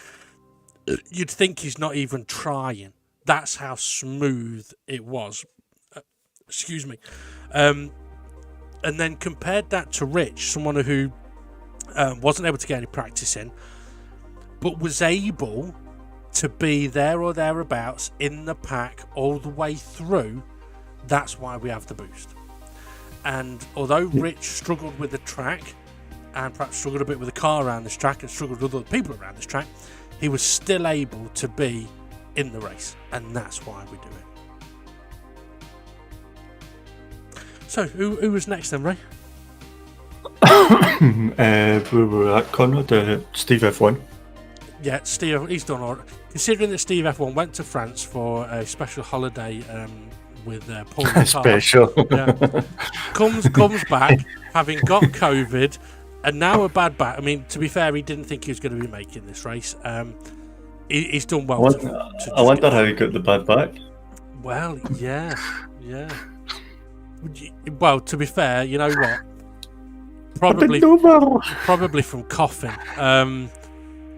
you'd think he's not even trying. That's how smooth it was. Excuse me. And then compared that to Rich, someone who wasn't able to get any practice in, but was able to be there or thereabouts in the pack all the way through. That's why we have the boost. And although Rich struggled with the track, and perhaps struggled a bit with the car around this track, and struggled with other people around this track, he was still able to be in the race, and that's why we do it. So, who was next then, Ray? We were at Conrad, Steve F1. Yeah, Steve, he's done all right. Considering that Steve F1 went to France for a special holiday with Paul Ricard. Special. Yeah. Comes back, having got COVID, and now a bad back. I mean, to be fair, he didn't think he was going to be making this race. He's done well. I wonder how he got the bad back. Well, yeah. Well, to be fair, you know what? Probably from coughing.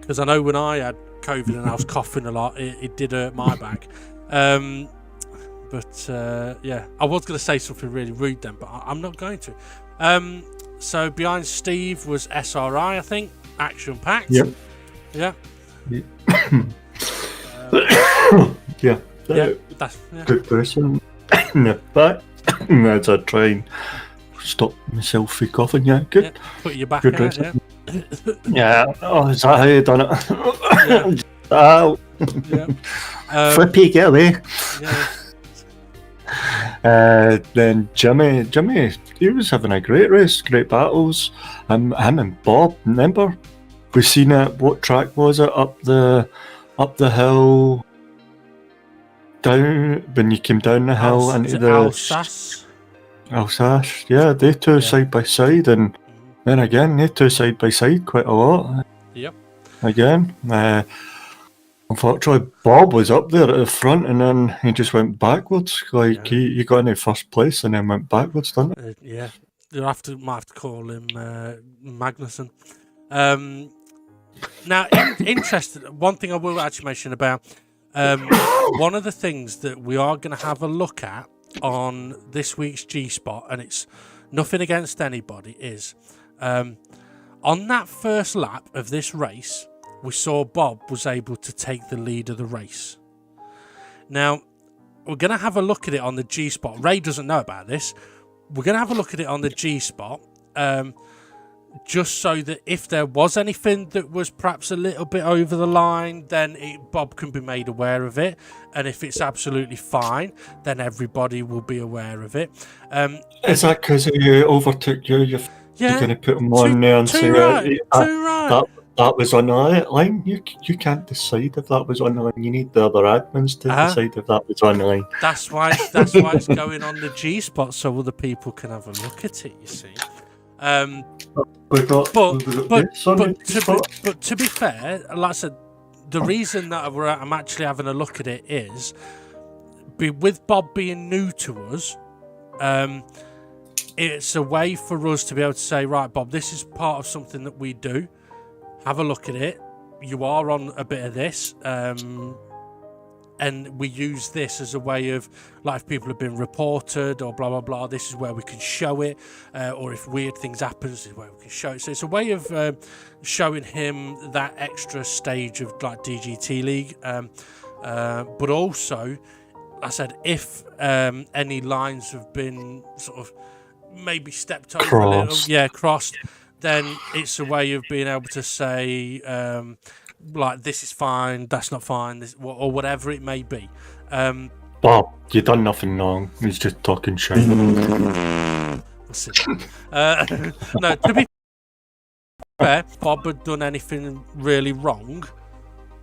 Because I know when I had COVID and I was coughing a lot, it did hurt my back. But yeah, I was going to say something really rude then, but I'm not going to. So behind Steve was SRI, I think, action packed. Yep. Yeah. Yeah. That's Good person. But as I try and stop myself from coughing, yeah, good. Yeah, put your back Good out, person. yeah. Yeah. Oh, is that how you done it? Yeah. Ow. Yeah. Flippy, get away. Yeah. Then Jimmy, he was having a great race, great battles. Him and Bob, remember? We seen it. What track was it? Up the hill, down when you came down the hill into the Alsace. Yeah, they two side by side, and then again they two side by side quite a lot. Yep. Again, unfortunately, Bob was up there at the front, and then he just went backwards. Like he got into first place and then went backwards, didn't it? Yeah, might have to call him Magnussen. Now, interested. One thing I will actually mention about one of the things that we are going to have a look at on this week's G Spot, and it's nothing against anybody, is on that first lap of this race, we saw Bob was able to take the lead of the race. Now, we're going to have a look at it on the G Spot. Ray doesn't know about this. We're going to have a look at it on the G Spot, just so that if there was anything that was perhaps a little bit over the line, then Bob can be made aware of it. And if it's absolutely fine, then everybody will be aware of it. Is that because he overtook you? You're going to put him on there and say that was on the line? You can't decide if that was on the line. You need the other admins to decide if that was on the line. That's why it's going on the G Spot, so other people can have a look at it, you see. But to be fair, like I said, the reason that I'm actually having a look at it is with Bob being new to us, it's a way for us to be able to say, right, Bob, this is part of something that we do. Have a look at it. You are on a bit of this. And we use this as a way of, like, if people have been reported or blah, blah, blah, this is where we can show it. Or if weird things happen, this is where we can show it. So it's a way of showing him that extra stage of, like, DGT League. But also, like I said, if any lines have been sort of maybe stepped over a little, crossed, then it's a way of being able to say... like, this is fine, that's not fine, this, or whatever it may be. Bob, you done nothing wrong. He's just talking shit. No, to be fair, Bob had done anything really wrong,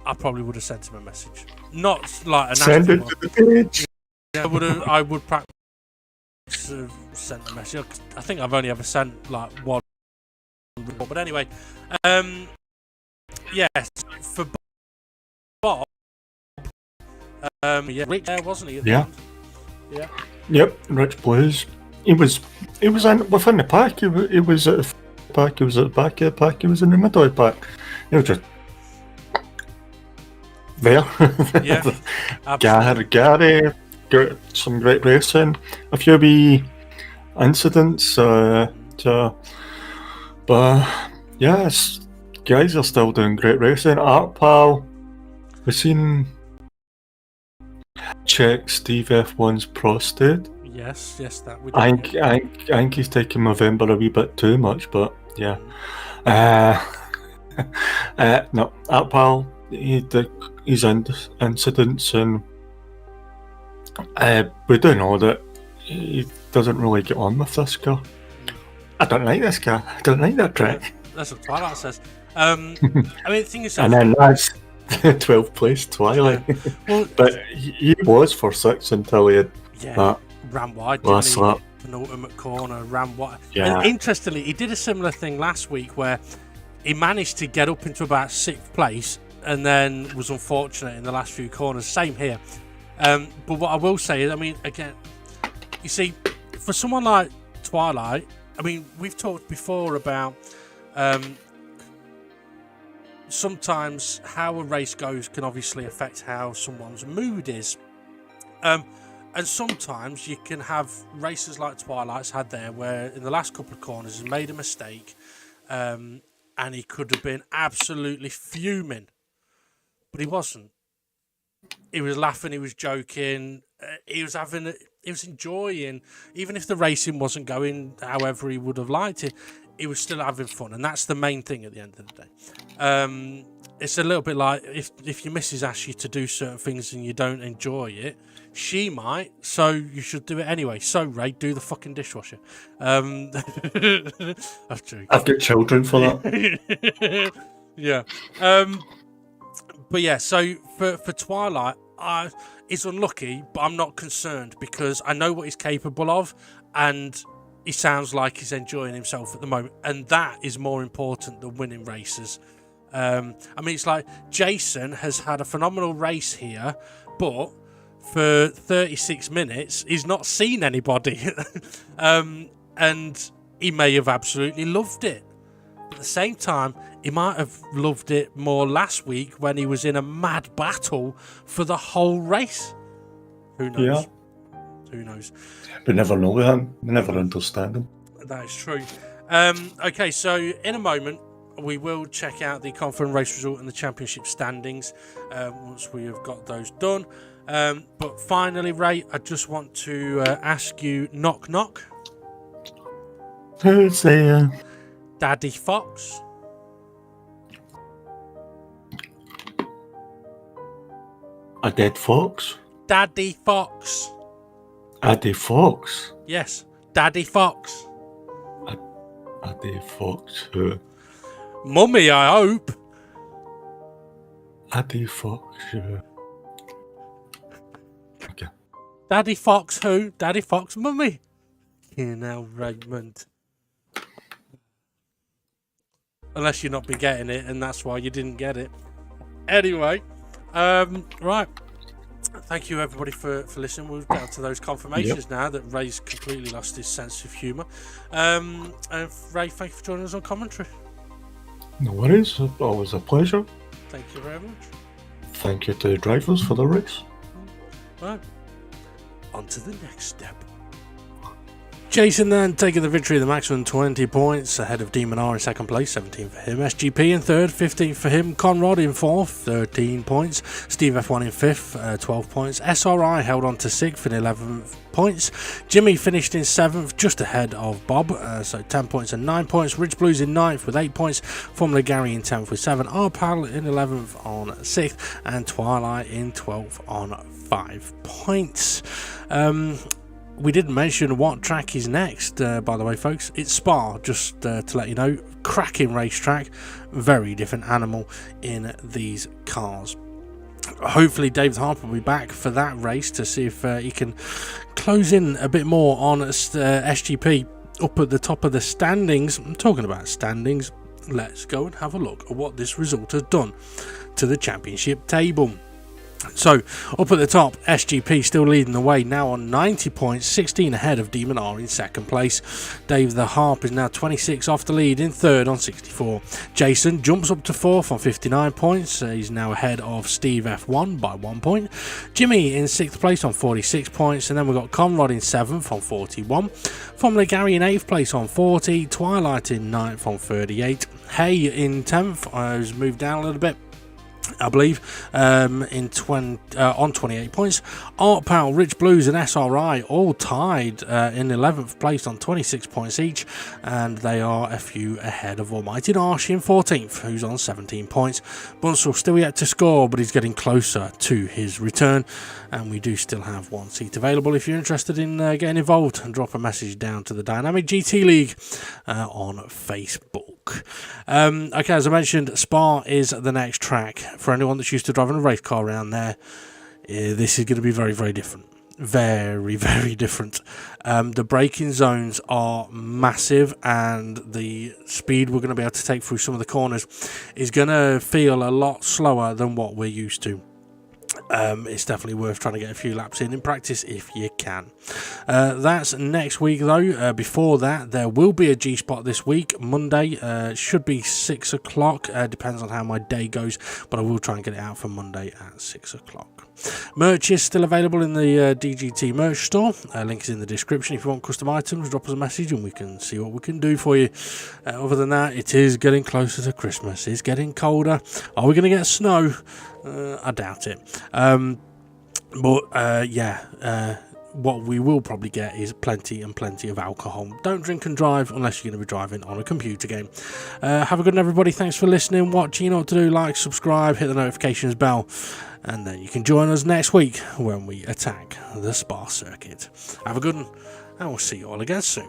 I probably would have sent him a message. Not like an Send it to the page. Yeah, I would practice have sent a message. I think I've only ever sent like one report. But anyway, yes, for Bob, yeah, Rich there, wasn't he? At the end? Yeah. Yep, Rich Blues. He was within the pack. He was at the pack. He was at the back of the pack. He was in the middle of the pack. He was just there. Yeah, absolutely. Gary got some great racing. A few wee incidents. But yes, guys are still doing great racing. Art Pal, we've seen check Steve F1's prostate. Yes, that would. I think he's taking November a wee bit too much, but yeah. No, Art Pal, his incidents, and we do know that he doesn't really get on with this car. I don't like this car. I don't like that track. Yeah, that's what Twilight says. I mean, the thing is, and then that's 12th place Twilight. Yeah. Well, but he was for 6 until he had that ran wide. Last lap. Penultimate corner, ran wide. Yeah. And interestingly, he did a similar thing last week where he managed to get up into about 6th place and then was unfortunate in the last few corners. Same here. But what I will say is, I mean, again, you see, for someone like Twilight, I mean, we've talked before about sometimes how a race goes can obviously affect how someone's mood is. And sometimes you can have races like Twilight's had there where in the last couple of corners he's made a mistake and he could have been absolutely fuming. But he wasn't. He was laughing, he was joking, he was enjoying, even if the racing wasn't going however he would have liked it, he was still having fun, and that's the main thing at the end of the day. It's a little bit like if your missus asks you to do certain things and you don't enjoy it, she might, so you should do it anyway. So, Ray, do the fucking dishwasher. That's true. I've got children for that. Yeah. But yeah, so for Twilight, it's unlucky, but I'm not concerned because I know what he's capable of, and he sounds like he's enjoying himself at the moment, and that is more important than winning races. I mean, it's like Jason has had a phenomenal race here, but for 36 minutes, he's not seen anybody. And he may have absolutely loved it. At the same time, he might have loved it more last week when he was in a mad battle for the whole race. Who knows? Yeah. Who knows? We never know with him. We never understand him. That is true. Okay, so in a moment, we will check out the confirmed race result and the championship standings once we have got those done. But finally, Ray, I just want to ask you, knock knock. Who's there? Daddy Fox. A dead fox? Daddy Fox. A dead fox? Yes, Daddy Fox. A dead fox who? Mummy, I hope. A dead fox who? Okay. Daddy Fox who? Daddy Fox Mummy. You know, Raymond. Unless you've not been getting it, and that's why you didn't get it. Anyway, right. Thank you, everybody, for listening. We'll get to those confirmations now that Ray's completely lost his sense of humour. And Ray, thank you for joining us on commentary. No worries. Always a pleasure. Thank you very much. Thank you to the drivers for the race. Right. On to the next step. Jason then taking the victory, the maximum 20 points ahead of Demon R in second place, 17 for him. SGP in third, 15 for him. Conrad in fourth, 13 points. Steve F1 in fifth, 12 points. SRI held on to sixth in 11 points. Jimmy finished in seventh, just ahead of Bob, so 10 points and 9 points. Ridge Blues in ninth with 8 points. Formula Gary in 10th with 7. R-Pal in 11th on 6th. And Twilight in 12th on 5 points. we didn't mention what track is next, by the way, folks. It's Spa, just to let you know. Cracking racetrack, very different animal in these cars. Hopefully David Harper will be back for that race to see if he can close in a bit more on SGP up at the top of the standings. I'm talking about standings. Let's go and have a look at what this result has done to the championship table. So, up at the top, SGP still leading the way now on 90 points, 16 ahead of Demon R in second place. Dave the Harp is now 26 off the lead in third on 64. Jason jumps up to fourth on 59 points. He's now ahead of Steve F1 by 1 point. Jimmy in sixth place on 46 points. And then we've got Conrad in seventh on 41. Formula Gary in eighth place on 40. Twilight in ninth on 38. Hay in 10th has moved down a little bit, I believe, on 28 points. Art Pal, Rich Blues and SRI all tied in 11th place on 26 points each, and they are a few ahead of Almighty Narsh in 14th, who's on 17 points. Bunsell still yet to score, but he's getting closer to his return, and we do still have one seat available. If you're interested in getting involved, and drop a message down to the Dynamic GT League on Facebook. Okay, as I mentioned, Spa is the next track. For anyone that's used to driving a race car around there, this is going to be very, very different. Very, very different. The braking zones are massive, and the speed we're going to be able to take through some of the corners is going to feel a lot slower than what we're used to. It's definitely worth trying to get a few laps in practice if you can. That's next week though. Before that, there will be a G-Spot this week. Monday should be 6 o'clock. Depends on how my day goes, but I will try and get it out for Monday at 6 o'clock. Merch is still available in the DGT merch store. Link is in the description. If you want custom items, drop us a message and we can see what we can do for you. Other than that, it is getting closer to Christmas. It's getting colder. Are we going to get snow? I doubt it. What we will probably get is plenty and plenty of alcohol. Don't drink and drive unless you're going to be driving on a computer game. Have a good one, everybody. Thanks for listening, watching. You know what to do. Like, subscribe, hit the notifications bell, and then you can join us next week when we attack the Spa circuit. Have a good one, and we'll see you all again soon.